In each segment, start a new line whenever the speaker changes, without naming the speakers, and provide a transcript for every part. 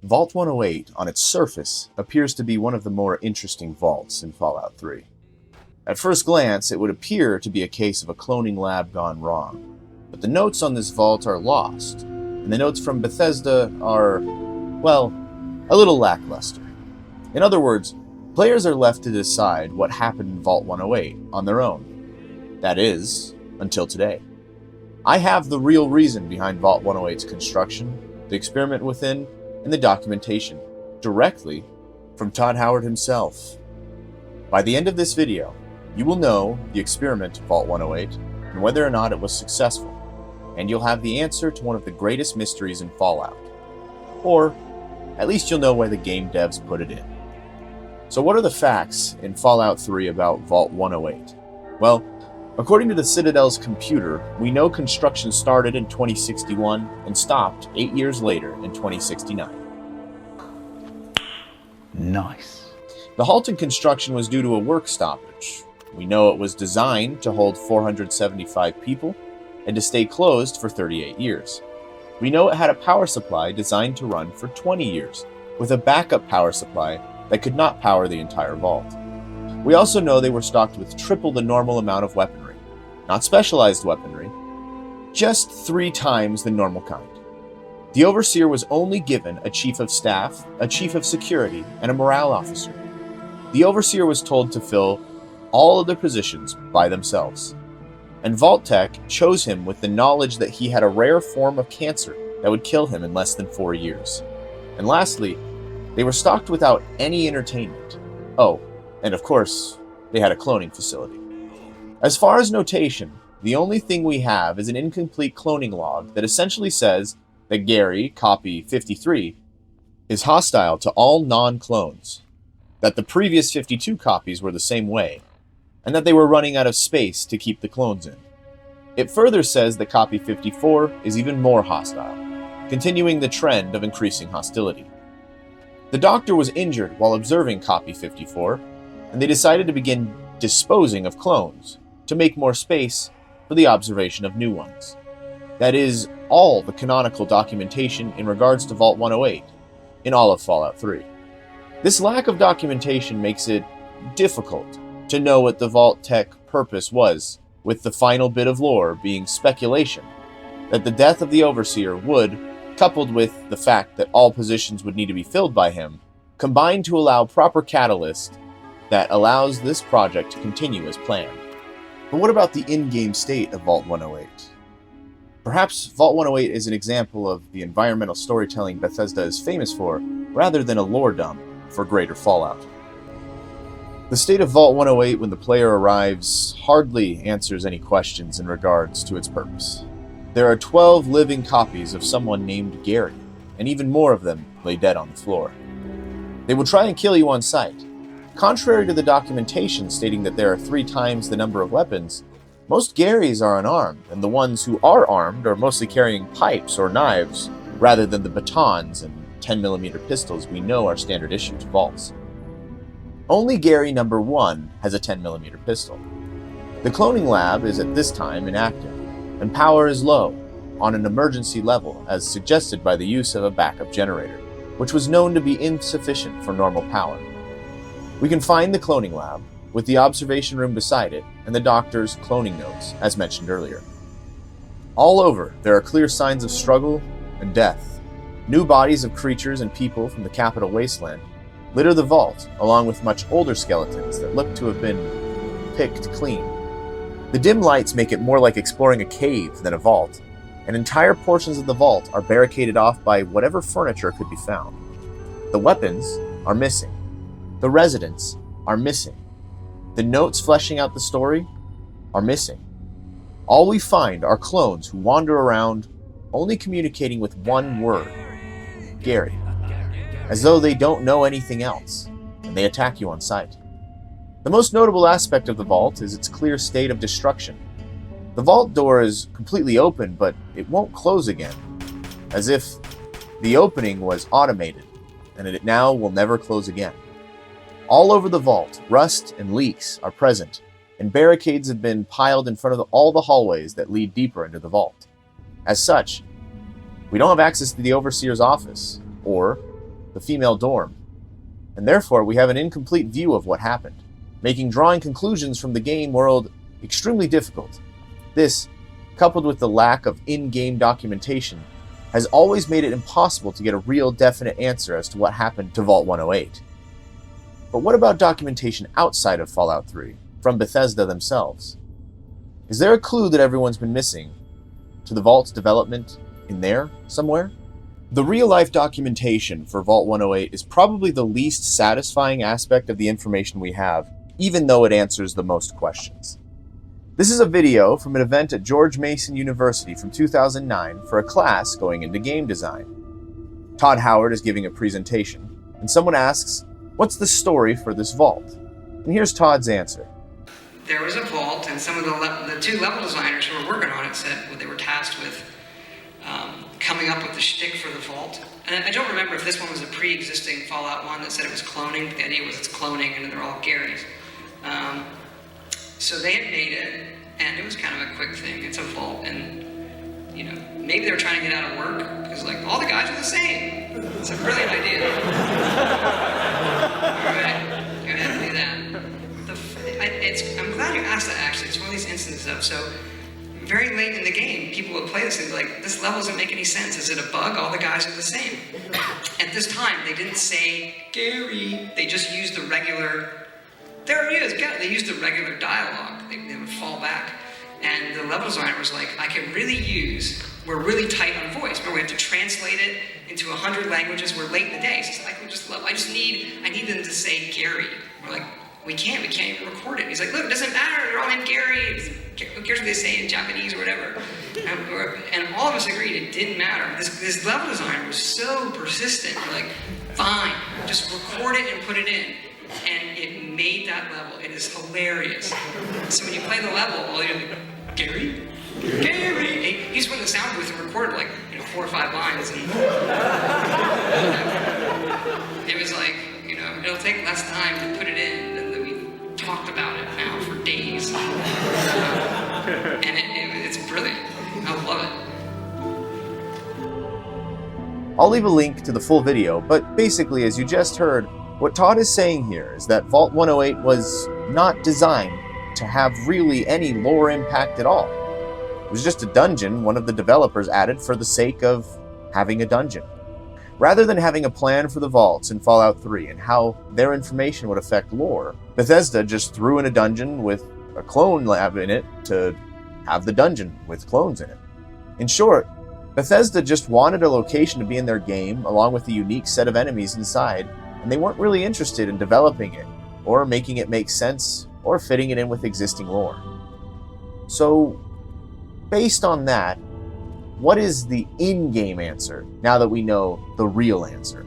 Vault 108, on its surface, appears to be one of the more interesting vaults in Fallout 3. At first glance, it would appear to be a case of a cloning lab gone wrong, but the notes on this vault are lost, and the notes from Bethesda are, well, a little lackluster. In other words, players are left to decide what happened in Vault 108 on their own. That is, until today. I have the real reason behind Vault 108's construction, the experiment within, and the documentation, directly from Todd Howard himself. By the end of this video, you will know the experiment of Vault 108 and whether or not it was successful, and you'll have the answer to one of the greatest mysteries in Fallout. Or, at least you'll know why the game devs put it in. So what are the facts in Fallout 3 about Vault 108? Well, according to the Citadel's computer, we know construction started in 2061 and stopped 8 years later in 2069.
Nice.
The halt in construction was due to a work stoppage. We know it was designed to hold 475 people and to stay closed for 38 years. We know it had a power supply designed to run for 20 years, with a backup power supply that could not power the entire vault. We also know they were stocked with triple the normal amount of weaponry. Not specialized weaponry, just 3 times the normal kind. The Overseer was only given a Chief of Staff, a Chief of Security, and a Morale Officer. The Overseer was told to fill all of the positions by themselves. And Vault Tech chose him with the knowledge that he had a rare form of cancer that would kill him in less than 4 years. And lastly, they were stocked without any entertainment. Oh, and of course, they had a cloning facility. As far as notation, the only thing we have is an incomplete cloning log that essentially says that Gary, copy 53, is hostile to all non-clones, that the previous 52 copies were the same way, and that they were running out of space to keep the clones in. It further says that copy 54 is even more hostile, continuing the trend of increasing hostility. The Doctor was injured while observing copy 54, and they decided to begin disposing of clones to make more space for the observation of new ones. That is all the canonical documentation in regards to Vault 108 in all of Fallout 3. This lack of documentation makes it difficult to know what the Vault Tech purpose was, with the final bit of lore being speculation that the death of the Overseer would, coupled with the fact that all positions would need to be filled by him, combine to allow proper catalyst that allows this project to continue as planned. But what about the in-game state of Vault 108? Perhaps Vault 108 is an example of the environmental storytelling Bethesda is famous for, rather than a lore dump for greater Fallout. The state of Vault 108 when the player arrives hardly answers any questions in regards to its purpose. There are 12 living copies of someone named Gary, and even more of them lay dead on the floor. They will try and kill you on sight. Contrary to the documentation stating that there are 3 times the number of weapons, most Garys are unarmed, and the ones who are armed are mostly carrying pipes or knives, rather than the batons and 10mm pistols we know are standard issue to vaults. Only Gary number 1 has a 10mm pistol. The cloning lab is at this time inactive, and power is low, on an emergency level as suggested by the use of a backup generator, which was known to be insufficient for normal power. We can find the cloning lab, with the observation room beside it, and the Doctor's cloning notes, as mentioned earlier. All over, there are clear signs of struggle and death. New bodies of creatures and people from the capital wasteland litter the vault, along with much older skeletons that look to have been picked clean. The dim lights make it more like exploring a cave than a vault, and entire portions of the vault are barricaded off by whatever furniture could be found. The weapons are missing. The residents are missing. The notes fleshing out the story are missing. All we find are clones who wander around, only communicating with one word: Gary, as though they don't know anything else, and they attack you on sight. The most notable aspect of the vault is its clear state of destruction. The vault door is completely open, but it won't close again, as if the opening was automated, and it now will never close again. All over the vault, rust and leaks are present, and barricades have been piled in front of all the hallways that lead deeper into the vault. As such, we don't have access to the Overseer's office, or the female dorm, and therefore we have an incomplete view of what happened, making drawing conclusions from the game world extremely difficult. This, coupled with the lack of in-game documentation, has always made it impossible to get a real definite answer as to what happened to Vault 108. But what about documentation outside of Fallout 3, from Bethesda themselves? Is there a clue that everyone's been missing to the Vault's development in there somewhere? The real-life documentation for Vault 108 is probably the least satisfying aspect of the information we have, even though it answers the most questions. This is a video from an event at George Mason University from 2009 for a class going into game design. Todd Howard is giving a presentation, and someone asks, "What's the story for this vault?" And here's Todd's answer.
There was a vault, and some of the two level designers who were working on it said they were tasked with coming up with the shtick for the vault. And I don't remember if this one was a pre-existing Fallout 1 that said it was cloning, but the idea was it's cloning and they're all Garys. So they had made it, and it was kind of a quick thing. It's a vault, and you know, maybe they were trying to get out of work because like all the guys are the same. It's a brilliant idea. All right, go ahead and do that. I'm glad you asked that. Actually, it's one of these instances of very late in the game, people would play this and be like, "This level doesn't make any sense. Is it a bug? All the guys are the same." At this time, they didn't say Gary. They just used the regular. There he is. They used the regular dialogue. They would fall back. And the level designer was like, we're really tight on voice, but we have to translate it into 100 languages. We're late in the day. So I need them to say Gary. We're like, we can't even record it. He's like, look, it doesn't matter. They're all named Gary. Who cares what they say in Japanese or whatever? And all of us agreed it didn't matter. This level designer was so persistent. We're like, fine, just record it and put it in. And it made that level. It is hilarious. So when you play the level, all you're like, Gary? Gary! He just went to the sound booth and recorded 4 or 5 lines. And it was like, it'll take less time to put it in than we've talked about it now for days. And it's brilliant. I love it.
I'll leave a link to the full video, but basically, as you just heard, what Todd is saying here is that Vault 108 was not designed to have really any lore impact at all. It was just a dungeon one of the developers added for the sake of having a dungeon. Rather than having a plan for the vaults in Fallout 3 and how their information would affect lore, Bethesda just threw in a dungeon with a clone lab in it to have the dungeon with clones in it. In short, Bethesda just wanted a location to be in their game along with a unique set of enemies inside, and they weren't really interested in developing it, or making it make sense, or fitting it in with existing lore. So, based on that, what is the in-game answer, now that we know the real answer?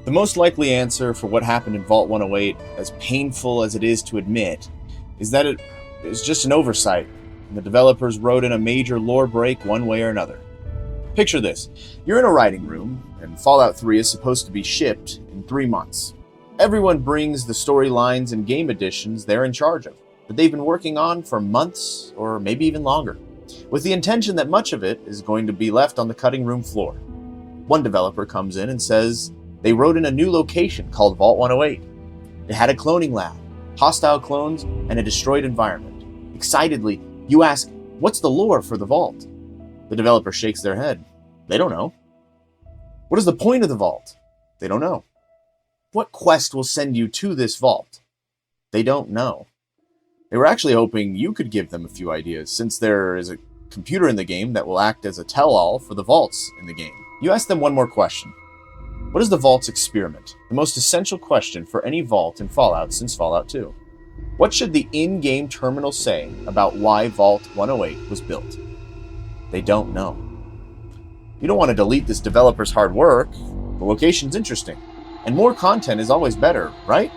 The most likely answer for what happened in Vault 108, as painful as it is to admit, is that it is just an oversight, and the developers wrote in a major lore break one way or another. Picture this. You're in a writing room, and Fallout 3 is supposed to be shipped in 3 months. Everyone brings the storylines and game additions they're in charge of, that they've been working on for months, or maybe even longer, with the intention that much of it is going to be left on the cutting room floor. One developer comes in and says they wrote in a new location called Vault 108. It had a cloning lab, hostile clones, and a destroyed environment. Excitedly, you ask, "What's the lore for the vault?" The developer shakes their head. They don't know. What is the point of the vault? They don't know. What quest will send you to this vault? They don't know. They were actually hoping you could give them a few ideas, since there is a computer in the game that will act as a tell-all for the vaults in the game. You ask them one more question. What is the vault's experiment? The most essential question for any vault in Fallout since Fallout 2. What should the in-game terminal say about why Vault 108 was built? They don't know. You don't want to delete this developer's hard work. The location's interesting, and more content is always better, right?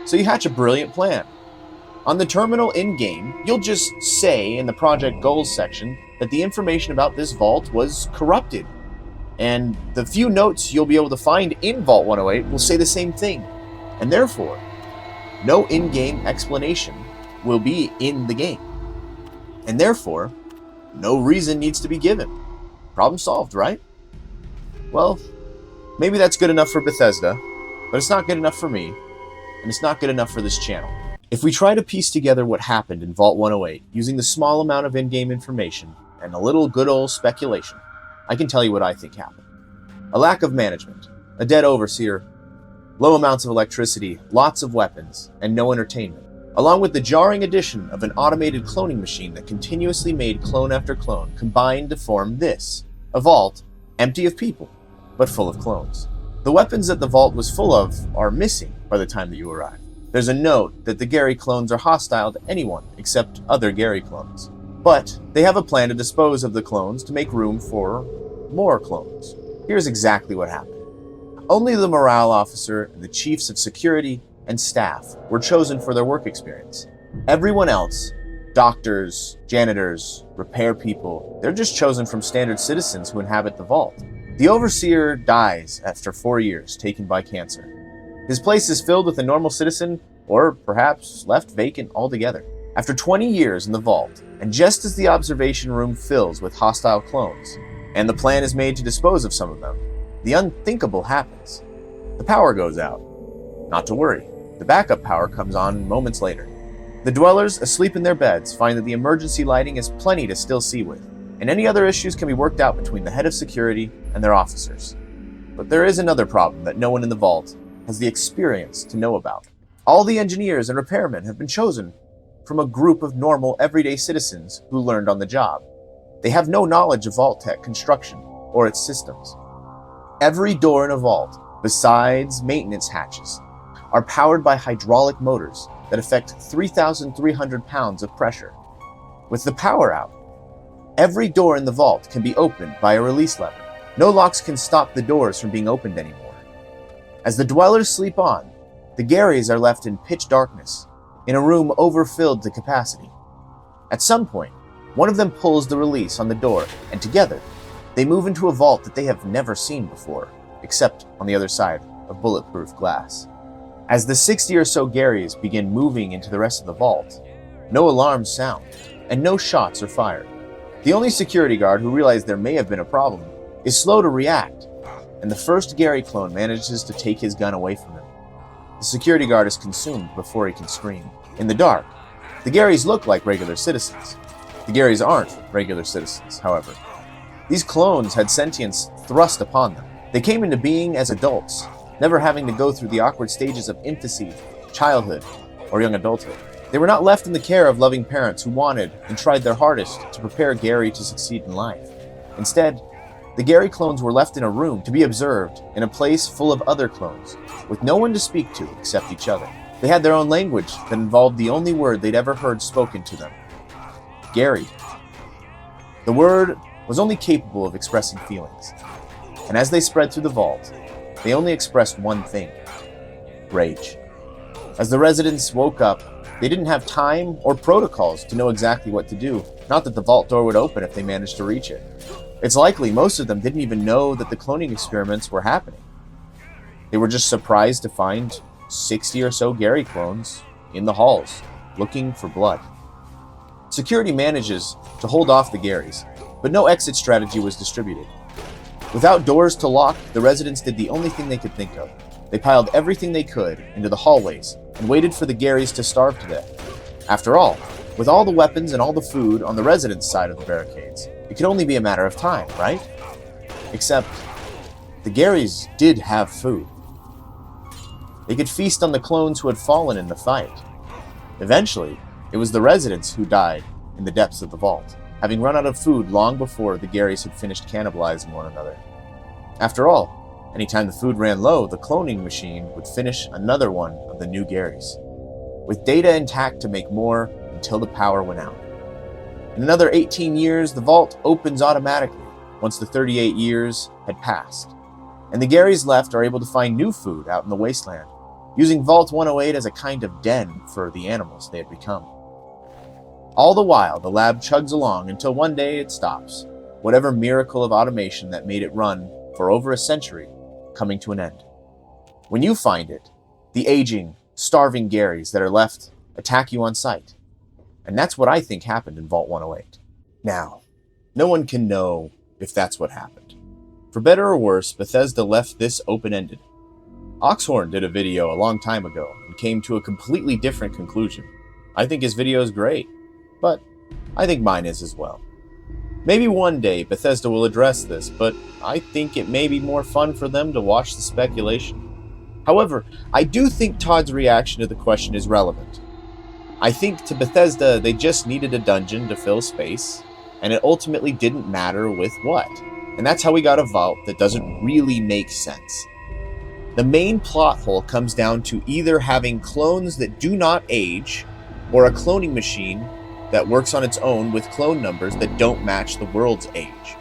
So you hatch a brilliant plan. On the terminal in-game, you'll just say in the project goals section that the information about this vault was corrupted, and the few notes you'll be able to find in Vault 108 will say the same thing, and therefore, no in-game explanation will be in the game, and therefore, no reason needs to be given. Problem solved, right? Well, Maybe that's good enough for Bethesda, but it's not good enough for me, and it's not good enough for this channel. If we try to piece together what happened in Vault 108 using the small amount of in-game information and a little good old speculation, I can tell you what I think happened. A lack of management, a dead overseer, low amounts of electricity, lots of weapons, and no entertainment, along with the jarring addition of an automated cloning machine that continuously made clone after clone, combined to form this, a vault empty of people, but full of clones. The weapons that the vault was full of are missing by the time that you arrive. There's a note that the Gary clones are hostile to anyone except other Gary clones. But they have a plan to dispose of the clones to make room for more clones. Here's exactly what happened. Only the morale officer and the chiefs of security and staff were chosen for their work experience. Everyone else, doctors, janitors, repair people, they're just chosen from standard citizens who inhabit the vault. The overseer dies after 4 years, taken by cancer. His place is filled with a normal citizen, or perhaps left vacant altogether. After 20 years in the vault, and just as the observation room fills with hostile clones, and the plan is made to dispose of some of them, the unthinkable happens. The power goes out. Not to worry, the backup power comes on moments later. The dwellers, asleep in their beds, find that the emergency lighting is plenty to still see with, and any other issues can be worked out between the head of security and their officers. But there is another problem that no one in the vault has the experience to know about. All the engineers and repairmen have been chosen from a group of normal, everyday citizens who learned on the job. They have no knowledge of vault tech construction or its systems. Every door in a vault, besides maintenance hatches, are powered by hydraulic motors that affect 3,300 pounds of pressure. With the power out, every door in the vault can be opened by a release lever. No locks can stop the doors from being opened anymore. As the dwellers sleep on, the Garys are left in pitch darkness, in a room overfilled to capacity. At some point, one of them pulls the release on the door, and together, they move into a vault that they have never seen before, except on the other side of bulletproof glass. As the 60 or so Garys begin moving into the rest of the vault, no alarms sound, and no shots are fired. The only security guard who realized there may have been a problem is slow to react, and the first Gary clone manages to take his gun away from him. The security guard is consumed before he can scream. In the dark, the Garys look like regular citizens. The Garys aren't regular citizens, however. These clones had sentience thrust upon them. They came into being as adults, never having to go through the awkward stages of infancy, childhood, or young adulthood. They were not left in the care of loving parents who wanted and tried their hardest to prepare Gary to succeed in life. Instead, the Gary clones were left in a room to be observed in a place full of other clones, with no one to speak to except each other. They had their own language that involved the only word they'd ever heard spoken to them: Gary. The word was only capable of expressing feelings, and as they spread through the vault, they only expressed one thing: rage. As the residents woke up, they didn't have time or protocols to know exactly what to do, not that the vault door would open if they managed to reach it. It's likely most of them didn't even know that the cloning experiments were happening. They were just surprised to find 60 or so Gary clones in the halls, looking for blood. Security manages to hold off the Garys, but no exit strategy was distributed. Without doors to lock, the residents did the only thing they could think of. They piled everything they could into the hallways and waited for the Garys to starve to death. After all, with all the weapons and all the food on the residents' side of the barricades, it could only be a matter of time, right? Except, the Garys did have food. They could feast on the clones who had fallen in the fight. Eventually, it was the residents who died in the depths of the vault, having run out of food long before the Garys had finished cannibalizing one another. After all, anytime the food ran low, the cloning machine would finish another one of the new Garys, with data intact to make more until the power went out. In another 18 years, the vault opens automatically once the 38 years had passed, and the Garys left are able to find new food out in the wasteland, using Vault 108 as a kind of den for the animals they had become. All the while, the lab chugs along until one day it stops, whatever miracle of automation that made it run for over a century coming to an end. When you find it, the aging, starving Garys that are left attack you on sight. And that's what I think happened in Vault 108. Now, no one can know if that's what happened. For better or worse, Bethesda left this open-ended. Oxhorn did a video a long time ago and came to a completely different conclusion. I think his video is great, but I think mine is as well. Maybe one day Bethesda will address this, but I think it may be more fun for them to watch the speculation. However, I do think Todd's reaction to the question is relevant. I think to Bethesda, they just needed a dungeon to fill space, and it ultimately didn't matter with what. And that's how we got a vault that doesn't really make sense. The main plot hole comes down to either having clones that do not age, or a cloning machine that works on its own with clone numbers that don't match the world's age.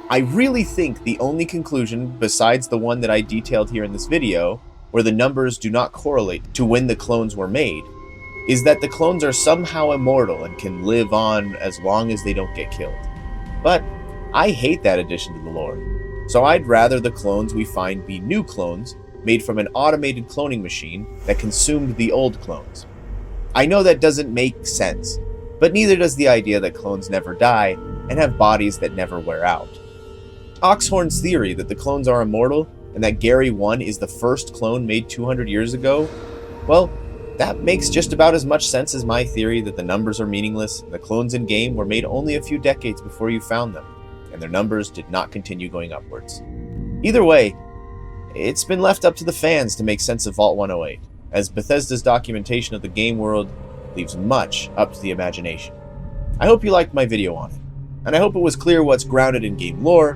I really think the only conclusion, besides the one that I detailed here in this video, where the numbers do not correlate to when the clones were made, is that the clones are somehow immortal and can live on as long as they don't get killed. But I hate that addition to the lore, so I'd rather the clones we find be new clones made from an automated cloning machine that consumed the old clones. I know that doesn't make sense, but neither does the idea that clones never die and have bodies that never wear out. Oxhorn's theory that the clones are immortal and that Gary 1 is the first clone made 200 years ago, well, that makes just about as much sense as my theory that the numbers are meaningless and the clones in-game were made only a few decades before you found them, and their numbers did not continue going upwards. Either way, it's been left up to the fans to make sense of Vault 108, as Bethesda's documentation of the game world leaves much up to the imagination. I hope you liked my video on it, and I hope it was clear what's grounded in game lore